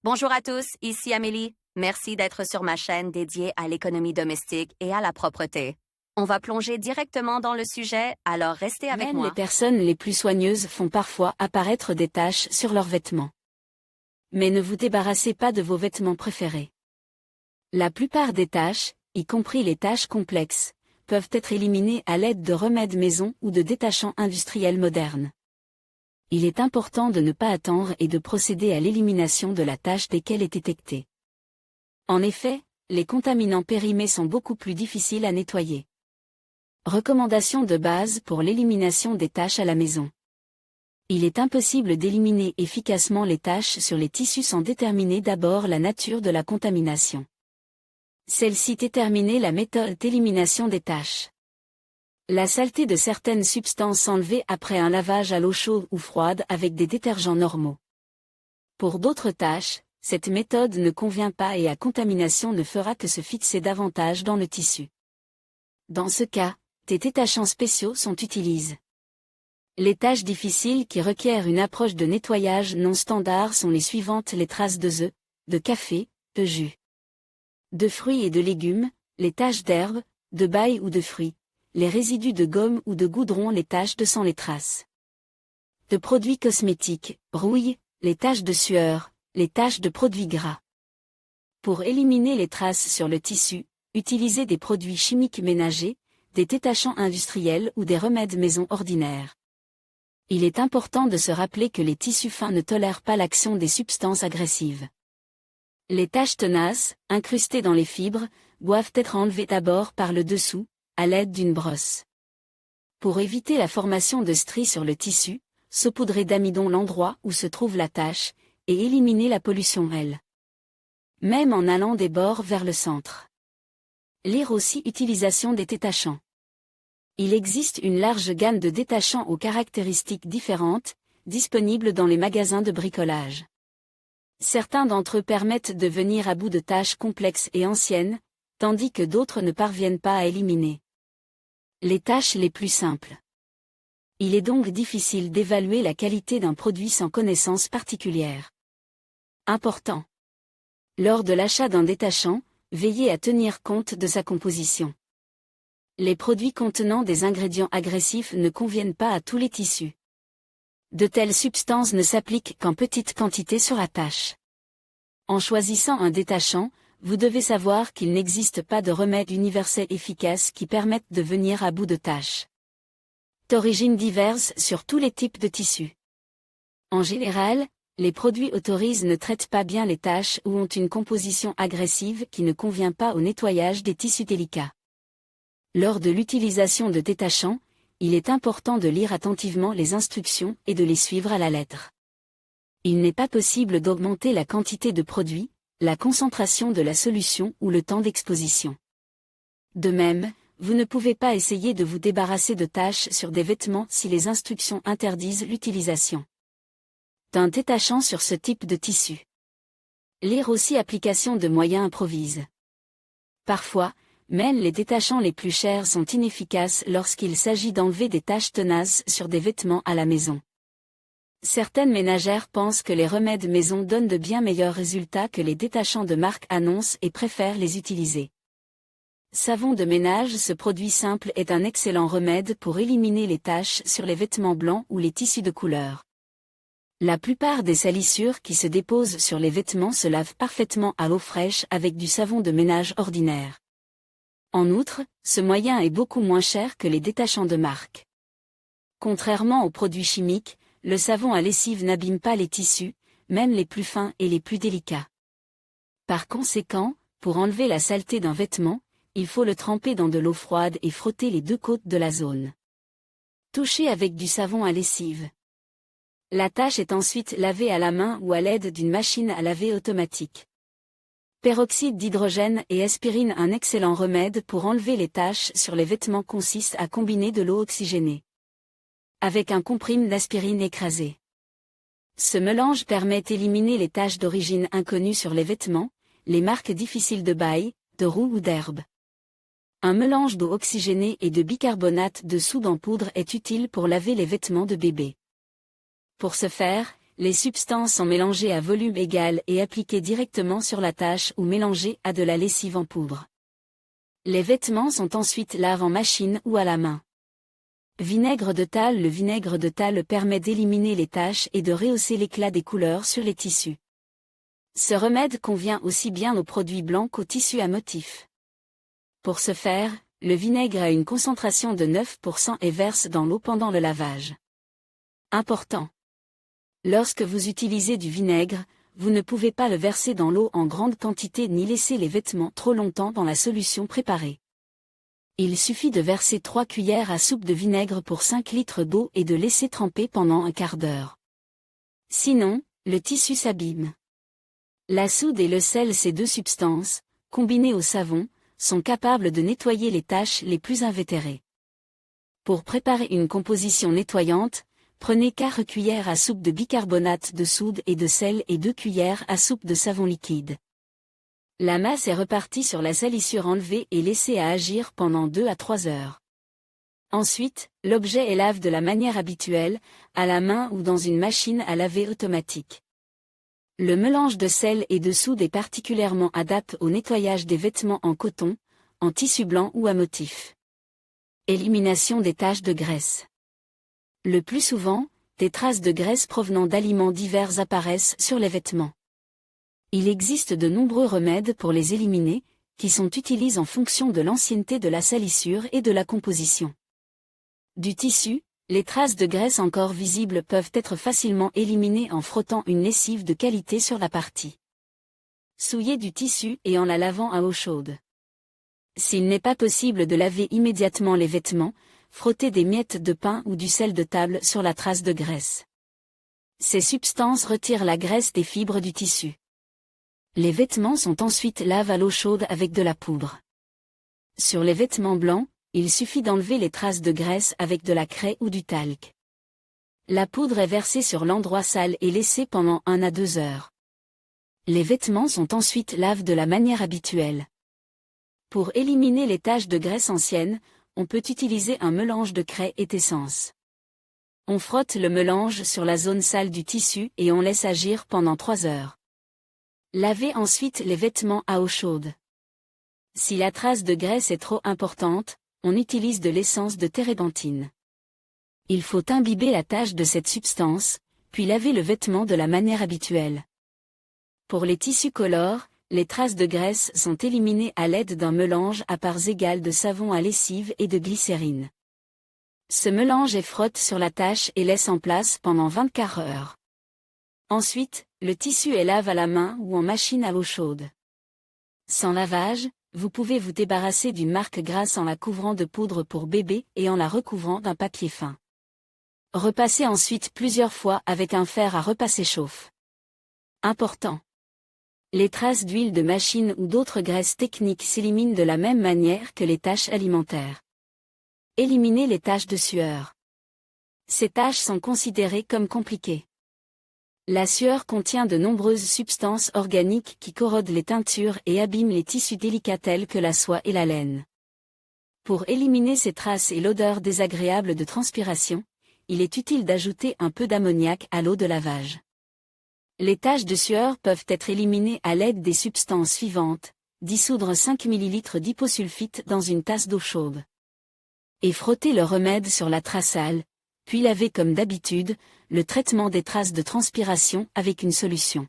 Bonjour à tous, ici Amélie. Merci d'être sur ma chaîne dédiée à l'économie domestique et à la propreté. On va plonger directement dans le sujet, alors restez avec Même moi. les personnes les plus soigneuses font parfois apparaître des taches sur leurs vêtements. Mais ne vous débarrassez pas de vos vêtements préférés. La plupart des taches, y compris les taches complexes, peuvent être éliminées à l'aide de remèdes maison ou de détachants industriels modernes. Il est important de ne pas attendre et de procéder à l'élimination de la tache dès qu'elle est détectée. En effet, les contaminants périmés sont beaucoup plus difficiles à nettoyer. Recommandations de base pour l'élimination des taches à la maison. Il est impossible d'éliminer efficacement les taches sur les tissus sans déterminer d'abord la nature de la contamination. Celle-ci détermine la méthode d'élimination des taches. La saleté de certaines substances enlevées après un lavage à l'eau chaude ou froide avec des détergents normaux. Pour d'autres taches, cette méthode ne convient pas et la contamination ne fera que se fixer davantage dans le tissu. Dans ce cas, des détachants spéciaux sont utilisés. Les tâches difficiles qui requièrent une approche de nettoyage non standard sont les suivantes: les traces d'œufs, de café, de jus, de fruits et de légumes, les taches d'herbe, de baille ou de fruits, les résidus de gomme ou de goudron, les taches de sang, les traces de produits cosmétiques, rouille, les taches de sueur, les taches de produits gras. Pour éliminer les traces sur le tissu, utilisez des produits chimiques ménagers, des détachants industriels ou des remèdes maison ordinaires. Il est important de se rappeler que les tissus fins ne tolèrent pas l'action des substances agressives. Les taches tenaces, incrustées dans les fibres, doivent être enlevées d'abord par le dessous, à l'aide d'une brosse. Pour éviter la formation de stries sur le tissu, saupoudrez d'amidon l'endroit où se trouve la tache, et éliminez la pollution même en allant des bords vers le centre. Lire aussi utilisation des détachants. Il existe une large gamme de détachants aux caractéristiques différentes, disponibles dans les magasins de bricolage. Certains d'entre eux permettent de venir à bout de taches complexes et anciennes, tandis que d'autres ne parviennent pas à éliminer les taches les plus simples. Il est donc difficile d'évaluer la qualité d'un produit sans connaissance particulière. Important. Lors de l'achat d'un détachant, veillez à tenir compte de sa composition. Les produits contenant des ingrédients agressifs ne conviennent pas à tous les tissus. De telles substances ne s'appliquent qu'en petite quantité sur la tache. En choisissant un détachant, vous devez savoir qu'il n'existe pas de remède universel efficace qui permette de venir à bout de taches d'origines diverses sur tous les types de tissus. En général, les produits autorisés ne traitent pas bien les taches ou ont une composition agressive qui ne convient pas au nettoyage des tissus délicats. Lors de l'utilisation de détachants, il est important de lire attentivement les instructions et de les suivre à la lettre. Il n'est pas possible d'augmenter la quantité de produits, la concentration de la solution ou le temps d'exposition. De même, vous ne pouvez pas essayer de vous débarrasser de taches sur des vêtements si les instructions interdisent l'utilisation d'un détachant sur ce type de tissu. Lire aussi application de moyens improvisés. Parfois, même les détachants les plus chers sont inefficaces lorsqu'il s'agit d'enlever des taches tenaces sur des vêtements à la maison. Certaines ménagères pensent que les remèdes maison donnent de bien meilleurs résultats que les détachants de marque annoncent et préfèrent les utiliser. Savon de ménage. Ce produit simple est un excellent remède pour éliminer les taches sur les vêtements blancs ou les tissus de couleur. La plupart des salissures qui se déposent sur les vêtements se lavent parfaitement à l'eau fraîche avec du savon de ménage ordinaire. En outre, ce moyen est beaucoup moins cher que les détachants de marque. Contrairement aux produits chimiques, le savon à lessive n'abîme pas les tissus, même les plus fins et les plus délicats. Par conséquent, pour enlever la saleté d'un vêtement, il faut le tremper dans de l'eau froide et frotter les deux côtes de la zone touchée avec du savon à lessive. La tache est ensuite lavée à la main ou à l'aide d'une machine à laver automatique. Peroxyde d'hydrogène et aspirine. Un excellent remède pour enlever les taches sur les vêtements consiste à combiner de l'eau oxygénée avec un comprimé d'aspirine écrasé. Ce mélange permet d'éliminer les taches d'origine inconnue sur les vêtements, les marques difficiles de baille, de roue ou d'herbe. Un mélange d'eau oxygénée et de bicarbonate de soude en poudre est utile pour laver les vêtements de bébé. Pour ce faire, les substances sont mélangées à volume égal et appliquées directement sur la tâche ou mélangées à de la lessive en poudre. Les vêtements sont ensuite lavés en machine ou à la main. Vinaigre de Tal. Le vinaigre de Tal permet d'éliminer les taches et de rehausser l'éclat des couleurs sur les tissus. Ce remède convient aussi bien aux produits blancs qu'aux tissus à motifs. Pour ce faire, le vinaigre a une concentration de 9% et verse dans l'eau pendant le lavage. Important. Lorsque vous utilisez du vinaigre, vous ne pouvez pas le verser dans l'eau en grande quantité ni laisser les vêtements trop longtemps dans la solution préparée. Il suffit de verser 3 cuillères à soupe de vinaigre pour 5 litres d'eau et de laisser tremper pendant un quart d'heure. Sinon, le tissu s'abîme. La soude et le sel, ces deux substances, combinées au savon, sont capables de nettoyer les taches les plus invétérées. Pour préparer une composition nettoyante, prenez 4 cuillères à soupe de bicarbonate de soude et de sel et 2 cuillères à soupe de savon liquide. La masse est repartie sur la salissure enlevée et laissée à agir pendant 2 à 3 heures. Ensuite, l'objet est lavé de la manière habituelle, à la main ou dans une machine à laver automatique. Le mélange de sel et de soude est particulièrement adapté au nettoyage des vêtements en coton, en tissu blanc ou à motif. Élimination des taches de graisse. Le plus souvent, des traces de graisse provenant d'aliments divers apparaissent sur les vêtements. Il existe de nombreux remèdes pour les éliminer, qui sont utilisés en fonction de l'ancienneté de la salissure et de la composition. Du tissu, les traces de graisse encore visibles peuvent être facilement éliminées en frottant une lessive de qualité sur la partie. Souiller du tissu et en la lavant à eau chaude. S'il n'est pas possible de laver immédiatement les vêtements, frottez des miettes de pain ou du sel de table sur la trace de graisse. Ces substances retirent la graisse des fibres du tissu. Les vêtements sont ensuite lavés à l'eau chaude avec de la poudre. Sur les vêtements blancs, il suffit d'enlever les traces de graisse avec de la craie ou du talc. La poudre est versée sur l'endroit sale et laissée pendant 1 à 2 heures. Les vêtements sont ensuite lavés de la manière habituelle. Pour éliminer les taches de graisse anciennes, on peut utiliser un mélange de craie et d'essence. On frotte le mélange sur la zone sale du tissu et on laisse agir pendant 3 heures. Lavez ensuite les vêtements à eau chaude. Si la trace de graisse est trop importante, on utilise de l'essence de térébenthine. Il faut imbiber la tache de cette substance, puis laver le vêtement de la manière habituelle. Pour les tissus colores, les traces de graisse sont éliminées à l'aide d'un mélange à parts égales de savon à lessive et de glycérine. Ce mélange est frotte sur la tache et laisse en place pendant 24 heures. Ensuite, le tissu est lavé à la main ou en machine à l'eau chaude. Sans lavage, vous pouvez vous débarrasser d'une marque grasse en la couvrant de poudre pour bébé et en la recouvrant d'un papier fin. Repassez ensuite plusieurs fois avec un fer à repasser chauffe. Important. Les traces d'huile de machine ou d'autres graisses techniques s'éliminent de la même manière que les taches alimentaires. Éliminez les taches de sueur. Ces taches sont considérées comme compliquées. La sueur contient de nombreuses substances organiques qui corrodent les teintures et abîment les tissus délicats tels que la soie et la laine. Pour éliminer ces traces et l'odeur désagréable de transpiration, il est utile d'ajouter un peu d'ammoniac à l'eau de lavage. Les taches de sueur peuvent être éliminées à l'aide des substances suivantes: dissoudre 5 ml d'hyposulfite dans une tasse d'eau chaude. Et frotter le remède sur la trace sale, puis laver comme d'habitude, le traitement des traces de transpiration avec une solution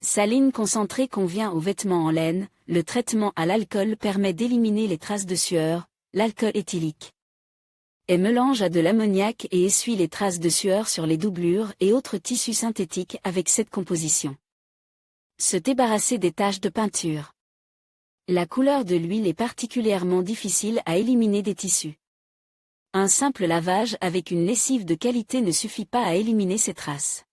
saline concentrée convient aux vêtements en laine. Le traitement à l'alcool permet d'éliminer les traces de sueur, l'alcool éthylique. Et mélange à de l'ammoniac et essuie les traces de sueur sur les doublures et autres tissus synthétiques avec cette composition. Se débarrasser des taches de peinture. La couleur de l'huile est particulièrement difficile à éliminer des tissus. Un simple lavage avec une lessive de qualité ne suffit pas à éliminer ces traces.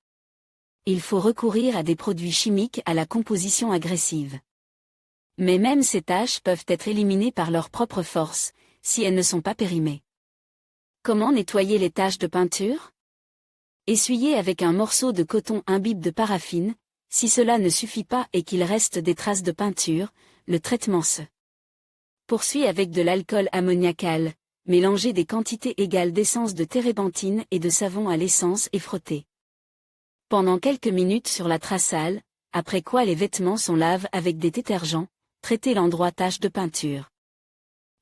Il faut recourir à des produits chimiques à la composition agressive. Mais même ces taches peuvent être éliminées par leur propre force, si elles ne sont pas périmées. Comment nettoyer les taches de peinture? Essuyez avec un morceau de coton imbibe de paraffine. Si cela ne suffit pas et qu'il reste des traces de peinture, le traitement se poursuit avec de l'alcool ammoniacal. Mélangez des quantités égales d'essence de térébenthine et de savon à l'essence et frottez. pendant quelques minutes sur la trace sale, après quoi les vêtements sont lavés avec des détergents, traitez l'endroit tache de peinture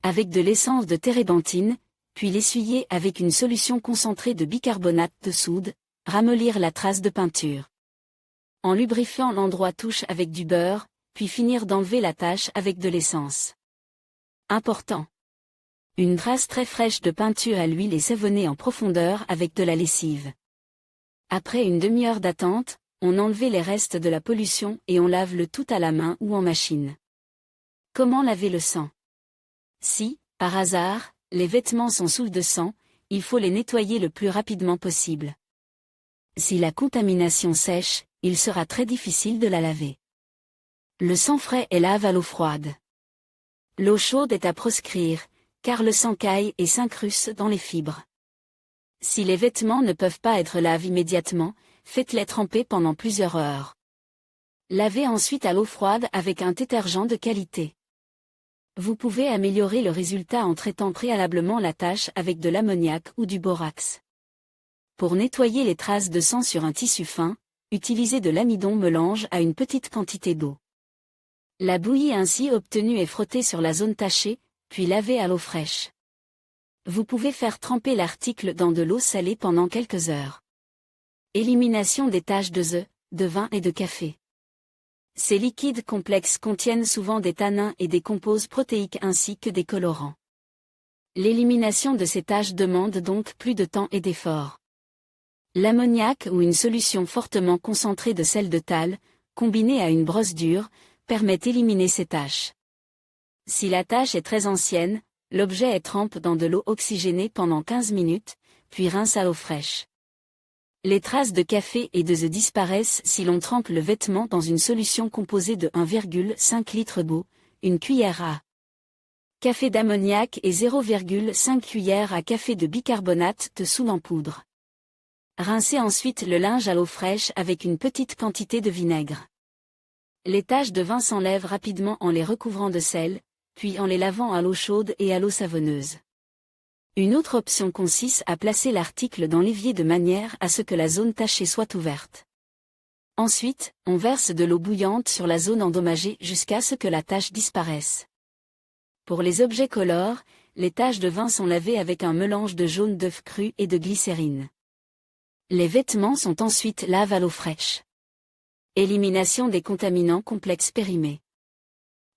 avec de l'essence de térébenthine, puis l'essuyer avec une solution concentrée de bicarbonate de soude, ramollir la trace de peinture. En lubrifiant l'endroit touche avec du beurre, puis finir d'enlever la tache avec de l'essence. Important. Une trace très fraîche de peinture à l'huile est savonnée en profondeur avec de la lessive. Après une demi-heure d'attente, on enlève les restes de la pollution et on lave le tout à la main ou en machine. Comment laver le sang? Si, par hasard, les vêtements sont souillés de sang, il faut les nettoyer le plus rapidement possible. Si la contamination sèche, il sera très difficile de la laver. Le sang frais est lave à l'eau froide. L'eau chaude est à proscrire, car le sang caille et s'incruste dans les fibres. Si les vêtements ne peuvent pas être lavés immédiatement, faites-les tremper pendant plusieurs heures. Lavez ensuite à l'eau froide avec un détergent de qualité. Vous pouvez améliorer le résultat en traitant préalablement la tache avec de l'ammoniac ou du borax. Pour nettoyer les traces de sang sur un tissu fin, utilisez de l'amidon mélange à une petite quantité d'eau. La bouillie ainsi obtenue est frottée sur la zone tachée, puis lavée à l'eau fraîche. Vous pouvez faire tremper l'article dans de l'eau salée pendant quelques heures. Élimination des taches d'œufs, de vin et de café. Ces liquides complexes contiennent souvent des tanins et des composés protéiques ainsi que des colorants. L'élimination de ces taches demande donc plus de temps et d'efforts. L'ammoniac ou une solution fortement concentrée de sel de thalle, combinée à une brosse dure, permet d'éliminer ces taches. Si la tache est très ancienne, l'objet est trempé dans de l'eau oxygénée pendant 15 minutes, puis rince à l'eau fraîche. Les traces de café et d'œufs disparaissent si l'on trempe le vêtement dans une solution composée de 1,5 litre d'eau, une cuillère à café d'ammoniac et 0,5 cuillère à café de bicarbonate de soude en poudre. Rincez ensuite le linge à l'eau fraîche avec une petite quantité de vinaigre. Les taches de vin s'enlèvent rapidement en les recouvrant de sel, puis en les lavant à l'eau chaude et à l'eau savonneuse. Une autre option consiste à placer l'article dans l'évier de manière à ce que la zone tachée soit ouverte. Ensuite, on verse de l'eau bouillante sur la zone endommagée jusqu'à ce que la tache disparaisse. Pour les objets colores, les taches de vin sont lavées avec un mélange de jaune d'œuf cru et de glycérine. Les vêtements sont ensuite lavés à l'eau fraîche. Élimination des contaminants complexes périmés.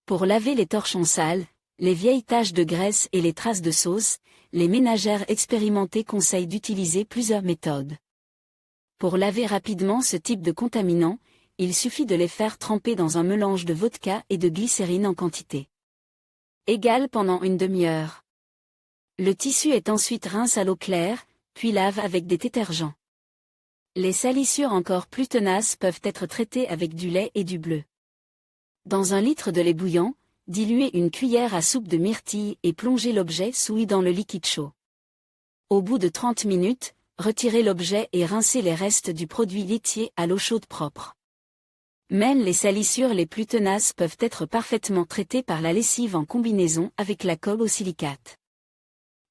Pour laver les torchons sales, les vieilles taches de graisse et les traces de sauce, les ménagères expérimentées conseillent d'utiliser plusieurs méthodes. Pour laver rapidement ce type de contaminants, il suffit de les faire tremper dans un mélange de vodka et de glycérine en quantité égale pendant une demi-heure. Le tissu est ensuite rince à l'eau claire, puis lave avec des détergents. Les salissures encore plus tenaces peuvent être traitées avec du lait et du bleu. Dans un litre de lait bouillant, diluez une cuillère à soupe de myrtille et plongez l'objet souillé dans le liquide chaud. Au bout de 30 minutes, retirez l'objet et rincez les restes du produit laitier à l'eau chaude propre. Même les salissures les plus tenaces peuvent être parfaitement traitées par la lessive en combinaison avec la colle au silicate.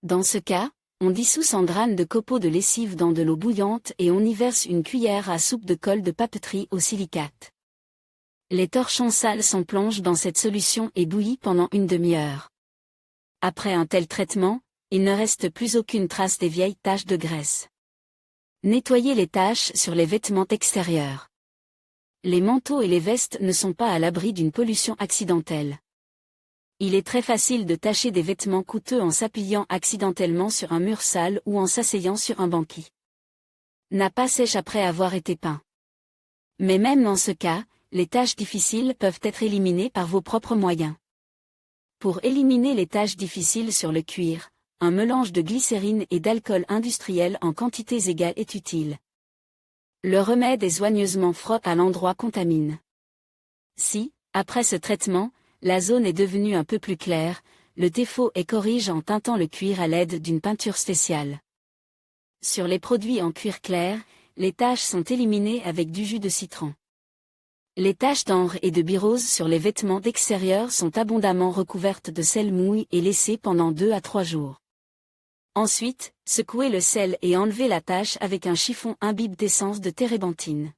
Dans ce cas, on dissout 100 g de copeaux de lessive dans de l'eau bouillante et on y verse une cuillère à soupe de colle de papeterie au silicate. Les torchons sales sont plongés dans cette solution et bouillis pendant une demi-heure. Après un tel traitement, il ne reste plus aucune trace des vieilles taches de graisse. Nettoyez les taches sur les vêtements extérieurs. Les manteaux et les vestes ne sont pas à l'abri d'une pollution accidentelle. Il est très facile de tacher des vêtements coûteux en s'appuyant accidentellement sur un mur sale ou en s'asseyant sur un banquis. N'a pas sèche après avoir été peint. Mais même dans ce cas, les taches difficiles peuvent être éliminées par vos propres moyens. Pour éliminer les taches difficiles sur le cuir, un mélange de glycérine et d'alcool industriel en quantités égales est utile. Le remède est soigneusement froid à l'endroit contamine. Si, après ce traitement, la zone est devenue un peu plus claire, le défaut est corrigé en teintant le cuir à l'aide d'une peinture spéciale. Sur les produits en cuir clair, les taches sont éliminées avec du jus de citron. Les taches d'encre et de birose sur les vêtements d'extérieur sont abondamment recouvertes de sel mouille et laissées pendant 2 à 3 jours. Ensuite, secouez le sel et enlevez la tache avec un chiffon imbibe d'essence de térébenthine.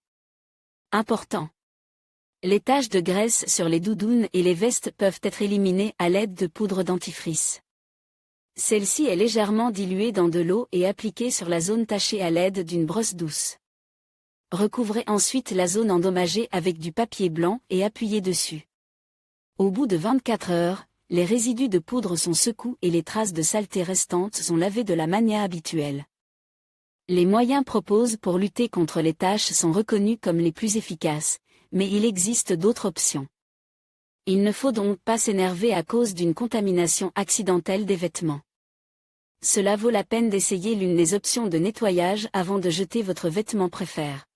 Important. Les taches de graisse sur les doudounes et les vestes peuvent être éliminées à l'aide de poudre dentifrice. Celle-ci est légèrement diluée dans de l'eau et appliquée sur la zone tachée à l'aide d'une brosse douce. Recouvrez ensuite la zone endommagée avec du papier blanc et appuyez dessus. Au bout de 24 heures, les résidus de poudre sont secous et les traces de saleté restantes sont lavées de la manière habituelle. Les moyens proposés pour lutter contre les taches sont reconnus comme les plus efficaces, mais il existe d'autres options. Il ne faut donc pas s'énerver à cause d'une contamination accidentelle des vêtements. Cela vaut la peine d'essayer l'une des options de nettoyage avant de jeter votre vêtement préféré.